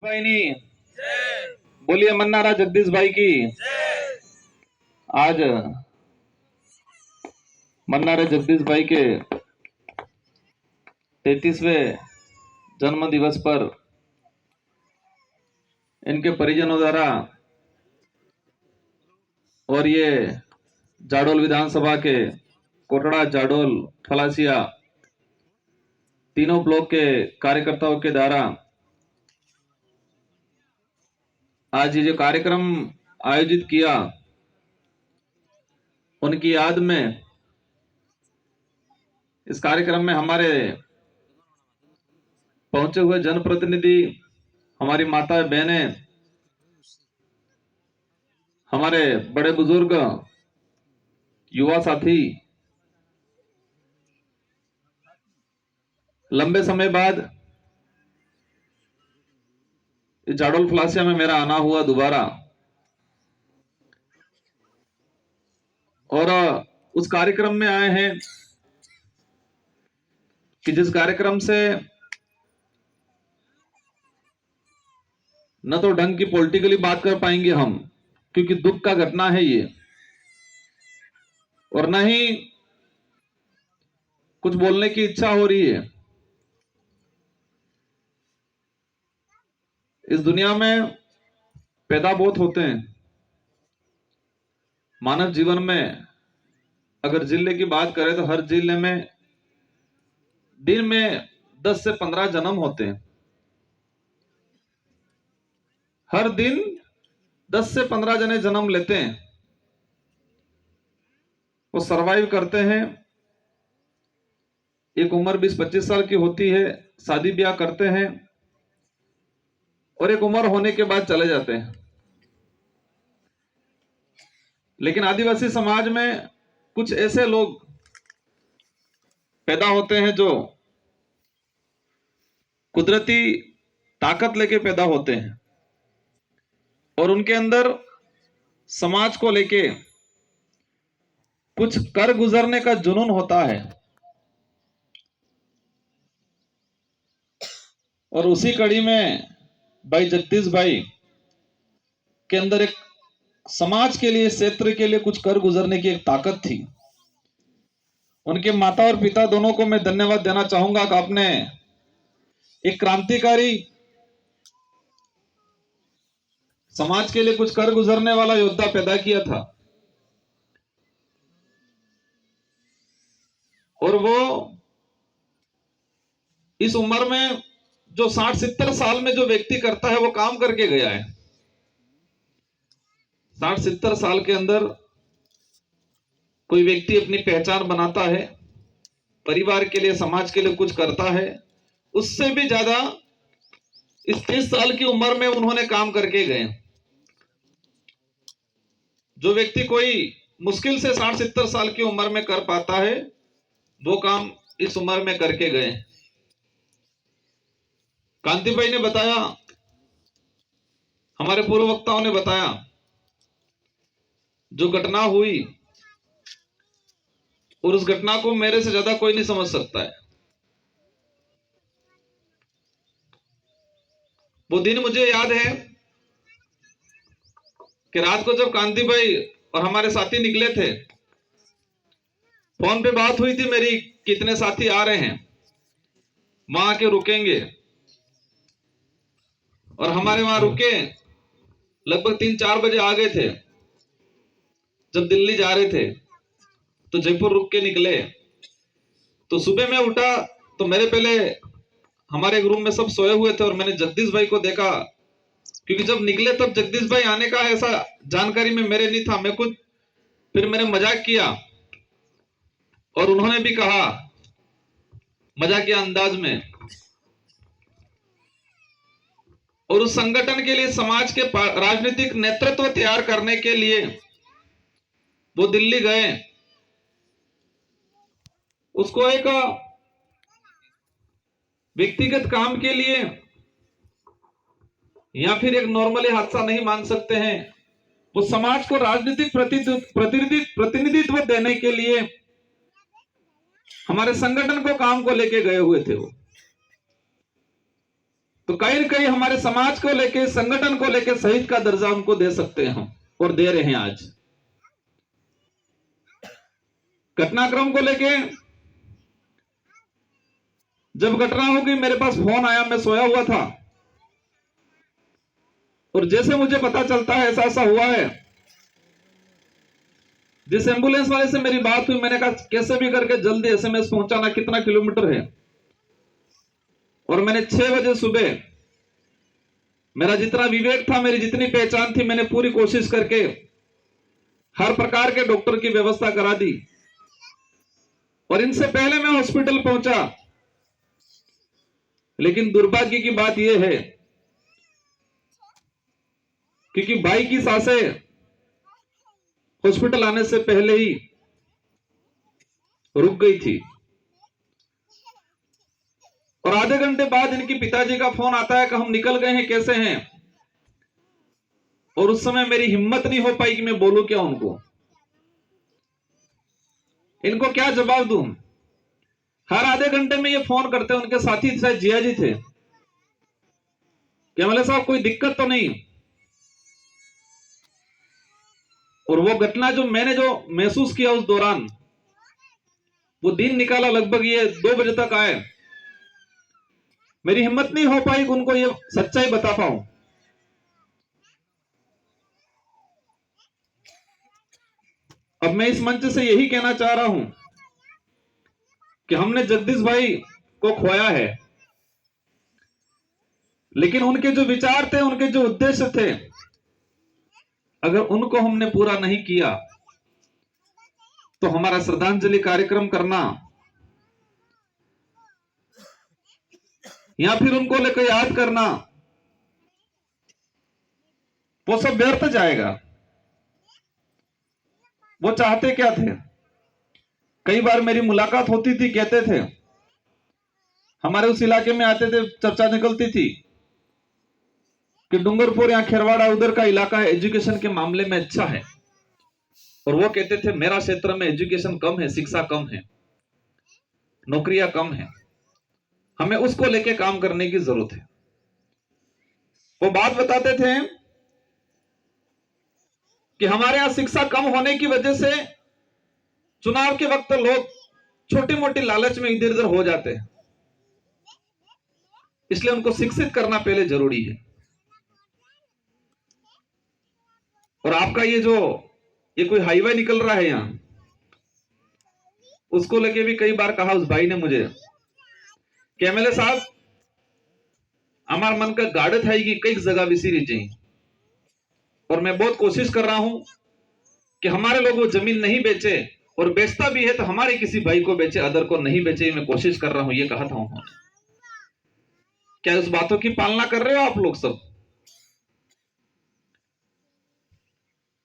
भाई नहीं बोलिए मन्नारा जगदीश भाई की। आज मन्नारा जगदीश भाई के 33वें जन्म दिवस पर इनके परिजनों द्वारा और ये जाडोल विधानसभा के कोटड़ा, जाडोल, फलासिया तीनों ब्लॉक के कार्यकर्ताओं के द्वारा आज ये जो कार्यक्रम आयोजित किया, उनकी याद में इस कार्यक्रम में हमारे पहुंचे हुए जनप्रतिनिधि, हमारी माता बहनें, हमारे बड़े बुजुर्ग, युवा साथी, लंबे समय बाद जाडोल फलासिया में मेरा आना हुआ दोबारा, और उस कार्यक्रम में आए हैं कि जिस कार्यक्रम से न तो ढंग की पॉलिटिकली बात कर पाएंगे हम, क्योंकि दुख का घटना है ये, और न ही कुछ बोलने की इच्छा हो रही है। इस दुनिया में पैदा बहुत होते हैं। मानव जीवन में अगर जिले की बात करें तो हर जिले में दिन में 10 से 15 जन्म होते हैं। हर दिन 10 से 15 जने जन्म लेते हैं, वो सरवाइव करते हैं। एक उम्र 20-25 साल की होती है, शादी ब्याह करते हैं, और एक उम्र होने के बाद चले जाते हैं। लेकिन आदिवासी समाज में कुछ ऐसे लोग पैदा होते हैं जो कुदरती ताकत लेके पैदा होते हैं, और उनके अंदर समाज को लेके कुछ कर गुजरने का जुनून होता है। और उसी कड़ी में भाई जगदीश भाई के अंदर एक समाज के लिए, क्षेत्र के लिए कुछ कर गुजरने की एक ताकत थी। उनके माता और पिता दोनों को मैं धन्यवाद देना चाहूंगा कि आपने एक क्रांतिकारी, समाज के लिए कुछ कर गुजरने वाला योद्धा पैदा किया था। और वो इस उम्र में जो 60-70 साल में जो व्यक्ति करता है वो काम करके गया है। 60-70 साल के अंदर कोई व्यक्ति अपनी पहचान बनाता है, परिवार के लिए, समाज के लिए कुछ करता है, उससे भी ज्यादा इस 30 साल की उम्र में उन्होंने काम करके गए। जो व्यक्ति कोई मुश्किल से 60-70 साल की उम्र में कर पाता है, वो काम इस उम्र में करके गए। कांति भाई ने बताया, हमारे पूर्व वक्ताओं ने बताया, जो घटना हुई, और उस घटना को मेरे से ज्यादा कोई नहीं समझ सकता है। वो दिन मुझे याद है कि रात को जब कांति भाई और हमारे साथी निकले थे, फोन पे बात हुई थी मेरी, कितने साथी आ रहे हैं, वहां आके रुकेंगे। और हमारे वहां रुके, लगभग 3-4 बजे आ गए थे। जब दिल्ली जा रहे थे तो जयपुर रुक के निकले। तो सुबह में उठा तो मेरे पहले हमारे एक रूम में सब सोए हुए थे, और मैंने जगदीश भाई को देखा, क्योंकि जब निकले तब जगदीश भाई आने का ऐसा जानकारी में मेरे नहीं था। मैं खुद फिर मैंने मजाक किया, और उन्होंने भी कहा मजाकिया अंदाज में। और उस संगठन के लिए, समाज के राजनीतिक नेतृत्व तैयार करने के लिए वो दिल्ली गए। उसको एक व्यक्तिगत काम के लिए या फिर एक नॉर्मली हादसा नहीं मान सकते हैं, वो समाज को राजनीतिक प्रतिनिधित्व देने के लिए हमारे संगठन को काम को लेके गए हुए थे। वो तो कहीं न कहीं हमारे समाज को लेके, संगठन को लेके शहीद का दर्जा उनको दे सकते हैं हम, और दे रहे हैं। आज घटनाक्रम को लेके जब घटना हो गई, मेरे पास फोन आया, मैं सोया हुआ था, और जैसे मुझे पता चलता है ऐसा ऐसा हुआ है, जिस एम्बुलेंस वाले से मेरी बात हुई, मैंने कहा कैसे भी करके जल्दी एसएमएस पहुंचाना, कितना किलोमीटर है। और मैंने 6 बजे सुबह, मेरा जितना विवेक था, मेरी जितनी पहचान थी, मैंने पूरी कोशिश करके हर प्रकार के डॉक्टर की व्यवस्था करा दी। और इनसे पहले मैं हॉस्पिटल पहुंचा, लेकिन दुर्भाग्य की बात यह है, क्योंकि भाई की सांसें हॉस्पिटल आने से पहले ही रुक गई थी। और आधे घंटे बाद इनके पिताजी का फोन आता है कि हम निकल गए हैं, कैसे हैं। और उस समय मेरी हिम्मत नहीं हो पाई कि मैं बोलूं क्या उनको, इनको क्या जवाब दूं। हर आधे घंटे में ये फोन करते, उनके साथी शायद जिया जी थे, कि एमएलए साहब कोई दिक्कत तो नहीं। और वो घटना जो मैंने जो महसूस किया उस दौरान, वो दिन निकाला, लगभग ये 2 बजे तक आए, मेरी हिम्मत नहीं हो पाई कि उनको ये सच्चाई बता पाऊं। अब मैं इस मंच से यही कहना चाह रहा हूं कि हमने जगदीश भाई को खोया है, लेकिन उनके जो विचार थे, उनके जो उद्देश्य थे, अगर उनको हमने पूरा नहीं किया तो हमारा श्रद्धांजलि कार्यक्रम करना या फिर उनको लेकर याद करना, वो सब व्यर्थ जाएगा। वो चाहते क्या थे? कई बार मेरी मुलाकात होती थी, कहते थे, हमारे उस इलाके में आते थे, चर्चा निकलती थी कि डूंगरपुर या खेरवाड़ा उधर का इलाका है, एजुकेशन के मामले में अच्छा है। और वो कहते थे मेरा क्षेत्र में एजुकेशन कम है, शिक्षा कम है, नौकरियां कम है, हमें उसको लेके काम करने की जरूरत है। वो बात बताते थे कि हमारे यहां शिक्षा कम होने की वजह से चुनाव के वक्त लोग छोटी मोटी लालच में इधर उधर हो जाते हैं, इसलिए उनको शिक्षित करना पहले जरूरी है। और आपका ये कोई हाईवे निकल रहा है यहां, उसको लेके भी कई बार कहा उस भाई ने मुझे कि एमएलए साहब, हमारे मन का गाड़त है कि कई जगह विसीरी जाए, और मैं बहुत कोशिश कर रहा हूं कि हमारे लोग वो जमीन नहीं बेचे, और बेचता भी है तो हमारे किसी भाई को बेचे, अदर को नहीं बेचे, मैं कोशिश कर रहा हूं, ये कहा था उन्होंने। क्या उस बातों की पालना कर रहे हो आप लोग सब?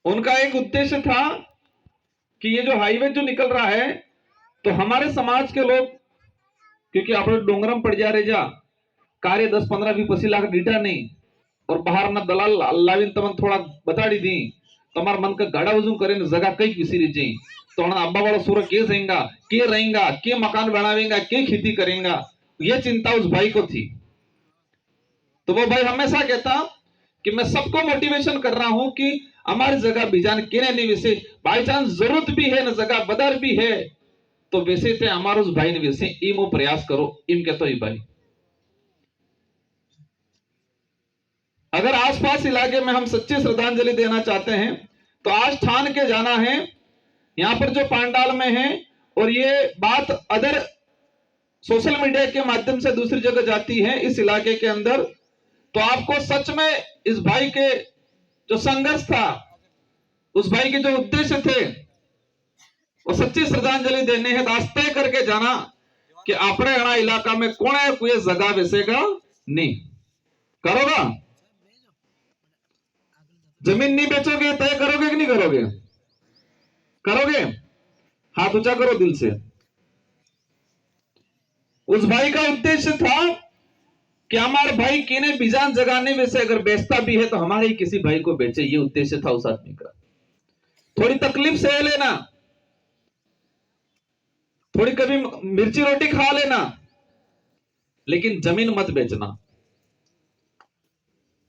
उनका एक उद्देश्य था कि ये जो हाईवे जो निकल रहा है, तो हमारे समाज के लोग, क्योंकि आप डोंगरम पड़ जा रहे जा कार्य 10-15 भी 25 लाख डीटा नहीं, और बाहर ना दलाल लाविन तमन थोड़ा बताड़ी दी, તમાર मन का गाड़ा वजून करे जगह कई किसी रही जाए, तो अब्बा वाला सूरज के रहेगा, के मकान बनावेगा, के खेती करेगा, ये चिंता उस भाई को थी। तो वो भाई हमेशा कहता कि मैं सबको मोटिवेशन कर रहा हूं कि हमारी जगह बिजान के नहीं, वैसे बाई चांस जरूरत भी है ना, जगह बदर भी है, तो वैसे थे हमारे उस भाई ने वैसे इमो प्रयास करो, इम कहते ही भाई। अगर आसपास इलाके में हम सच्ची श्रद्धांजलि देना चाहते हैं, तो आज ठान के जाना है, यहां पर जो पांडाल में है, और ये बात अदर सोशल मीडिया के माध्यम से दूसरी जगह जाती है इस इलाके के अंदर, तो आपको सच में इस भाई के जो संघर्ष था, उस भाई के जो उद्देश्य थे, वो सच्ची श्रद्धांजलि देने हैं, तो तय करके जाना कि अपने अणा इलाका में कौन है कोई जगह बेचेगा नहीं। करोगा? जमीन नहीं बेचोगे, तय करोगे कि नहीं करोगे? करोगे? हाथ ऊंचा करो दिल से। उस भाई का उद्देश्य था कि हमारे भाई किने बिजान जगाने में से अगर बेचता भी है तो हमारे ही किसी भाई को बेचे, ये उद्देश्य था उस आदमी का। थोड़ी तकलीफ सह लेना, थोड़ी कभी मिर्ची रोटी खा लेना, लेकिन जमीन मत बेचना।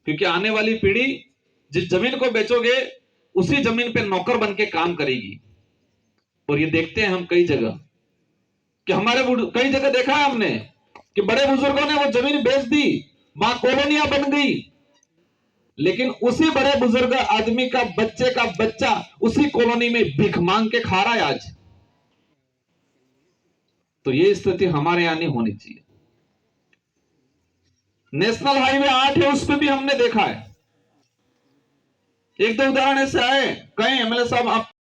क्योंकि आने वाली पीढ़ी जिस जमीन को बेचोगे उसी जमीन पे नौकर बन के काम करेगी। और ये देखते हैं हम कई जगह कि कई जगह देखा है हमने कि बड़े बुजुर्गों ने वो जमीन बेच दी, वहां कॉलोनियां बन गई, लेकिन उसी बड़े बुजुर्ग आदमी का बच्चा उसी कॉलोनी में भीख मांग के खा रहा है आज। तो ये स्थिति हमारे यहां नहीं होनी चाहिए। नेशनल हाईवे 8 है, उस पर भी हमने देखा है, एक दो उदाहरण ऐसे आए, कहें एमएलए साहब आप